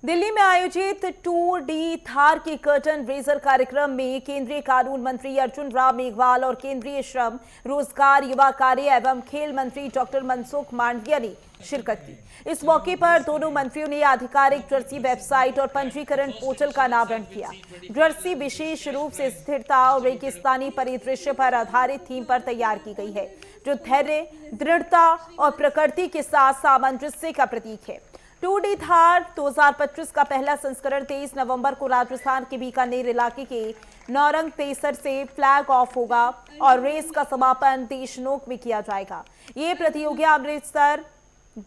दिल्ली में आयोजित Tour de Thar के कर्टन रेजर कार्यक्रम में केंद्रीय कानून मंत्री अर्जुन राम मेघवाल और केंद्रीय श्रम, रोजगार, युवा कार्य एवं खेल मंत्री डॉक्टर मनसुख मांडविया ने शिरकत की। इस मौके पर दोनों मंत्रियों ने आधिकारिक जर्सी वेबसाइट और पंजीकरण पोर्टल का अनावरण किया। जर्सी विशेष रूप से स्थिरता और रेगिस्तानी परिदृश्य पर आधारित थीम पर तैयार की गई है, जो धैर्य, दृढ़ता और प्रकृति के साथ सामंजस्य का प्रतीक है। टूर डी थार 2025 का पहला संस्करण 23 नवंबर को राजस्थान के बीकानेर इलाके के नौरंग तेसर से फ्लैग ऑफ होगा और रेस का समापन देशनोक में किया जाएगा। ये प्रतियोगिता अमृतसर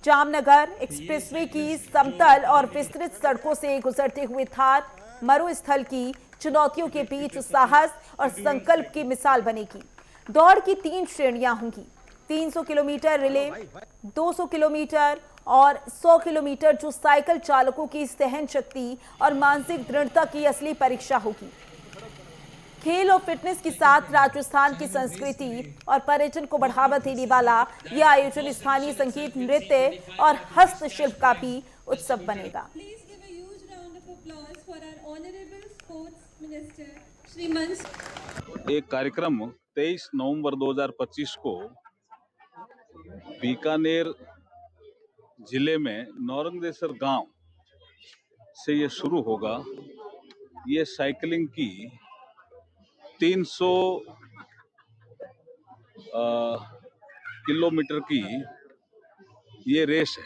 जामनगर एक्सप्रेसवे की समतल और विस्तृत सड़कों से गुजरते हुए थार मरुस्थल की चुनौतियों के बीच साहस और संकल्प की मिसाल बनेगी। दौड़ की 3 श्रेणियां होंगी: 300 किलोमीटर रिले, 200 किलोमीटर और 100 किलोमीटर, जो साइकिल चालकों की सहन शक्ति और मानसिक दृढ़ता की असली परीक्षा होगी। खेल और फिटनेस के साथ राजस्थान की संस्कृति और पर्यटन को बढ़ावा देने वाला यह आयोजन स्थानीय संगीत, नृत्य और हस्तशिल्प का भी उत्सव बनेगा। एक कार्यक्रम 23 नवंबर 2025 को बीकानेर जिले में नौरंगदेसर गांव से ये शुरू होगा। ये साइकिलिंग की 300 किलोमीटर की ये रेस है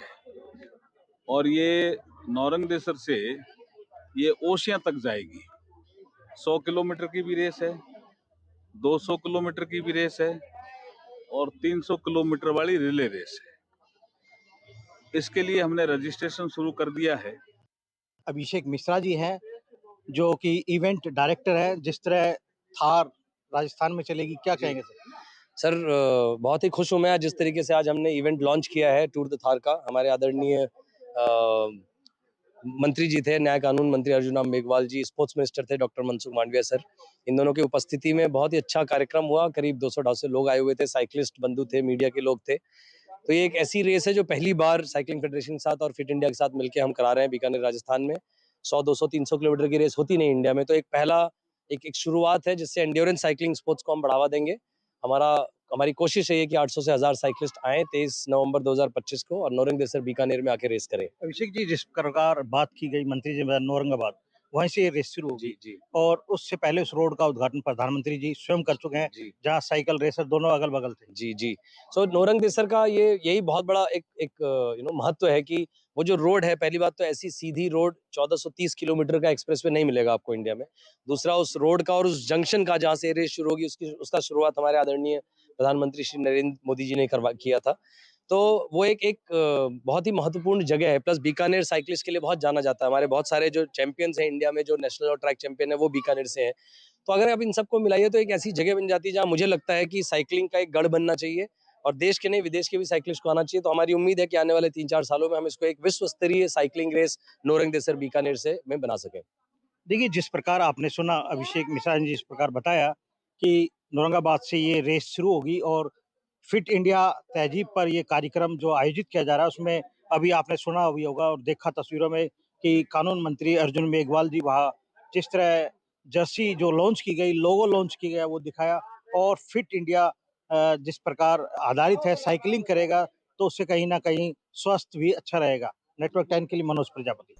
और ये नौरंगदेसर से ये ओशियां तक जाएगी। 100 किलोमीटर की भी रेस है, 200 किलोमीटर की भी रेस है और 300 किलोमीटर वाली रिले रेस है। इसके लिए हमने रजिस्ट्रेशन शुरू कर दिया है। अभिषेक मिश्रा जी हैं, जो कि इवेंट डायरेक्टर है। जिस तरह थार राजस्थान में चलेगी, क्या कहेंगे सर? बहुत ही खुश हूं मैं जिस तरीके से आज हमने इवेंट लॉन्च किया है टूर द थार का। हमारे आदरणीय मंत्री जी थे, न्याय कानून मंत्री अर्जुन राम मेघवाल जी, स्पोर्ट्स मिनिस्टर थे डॉक्टर मनसुख मांडविया सर। इन दोनों की उपस्थिति में बहुत ही अच्छा कार्यक्रम हुआ। करीब 200-250 लोग आए हुए थे, साइकिलिस्ट बंधु थे, मीडिया के लोग थे। तो ये एक ऐसी रेस है जो पहली बार साइकिलिंग फेडरेशन के साथ और फिट इंडिया के साथ मिलकर हम करा रहे हैं बीकानेर राजस्थान में। 100, 200, 300 किलोमीटर की रेस होती नहीं इंडिया में, तो एक पहला एक शुरुआत है जिससे एंड्योरेंस साइकिलिंग स्पोर्ट्स को हम बढ़ावा देंगे। हमारी कोशिश है कि 800 से 1000 साइकिलिस्ट आए 23 नवंबर 2025 को और नौरंगदेसर बीकानेर में आके रेस करें। अभिषेक जी, जिस प्रकार बात की गई मंत्री जी में औरंगाबाद, वहीं से ये रेस शुरू होगी जी और उससे पहले उस रोड का उद्घाटन प्रधानमंत्री जी स्वयं कर चुके हैं, जहां साइकिल रेसर दोनों अगल बगल थे। जी। सो नौरंगदेसर का यही बहुत बड़ा एक महत्व है कि वो जो रोड है, पहली बात तो ऐसी सीधी रोड 1430 किलोमीटर का एक्सप्रेसवे नहीं मिलेगा आपको इंडिया में। दूसरा, उस रोड का और उस जंक्शन का जहाँ से रेस शुरू होगी उसका शुरुआत हमारे आदरणीय प्रधानमंत्री श्री नरेंद्र मोदी जी ने किया था। तो वो एक बहुत ही महत्वपूर्ण जगह है। प्लस बीकानेर साइकिलिस्ट के लिए बहुत जाना जाता है। हमारे बहुत सारे जो चैंपियंस हैं इंडिया में, जो नेशनल और ट्रैक चैंपियन है, वो बीकानेर से हैं। तो अगर आप इन सबको मिलाइए तो एक ऐसी जगह बन जाती है जहाँ मुझे लगता है कि साइकिलिंग का एक गढ़ बनना चाहिए और देश के नहीं विदेश के भी साइकिलिस्ट को आना चाहिए। तो हमारी उम्मीद है कि आने वाले 3-4 सालों में हम इसको एक विश्व स्तरीय साइकिलिंग रेस नौरंगदेसर बीकानेर से में बना सकें। देखिए, जिस प्रकार आपने सुना अभिषेक मिश्रा जी, इस प्रकार बताया कि औरंगाबाद से ये रेस शुरू होगी और फिट इंडिया तहजीब पर ये कार्यक्रम जो आयोजित किया जा रहा है, उसमें अभी आपने सुना भी होगा और देखा तस्वीरों में कि कानून मंत्री अर्जुन मेघवाल जी वहाँ जिस तरह जर्सी जो लॉन्च की गई, लोगो लॉन्च किया गया, वो दिखाया। और फिट इंडिया जिस प्रकार आधारित है, साइकिलिंग करेगा तो उससे कहीं ना कहीं स्वास्थ्य भी अच्छा रहेगा। नेटवर्क 10 के लिए मनोज प्रजापति।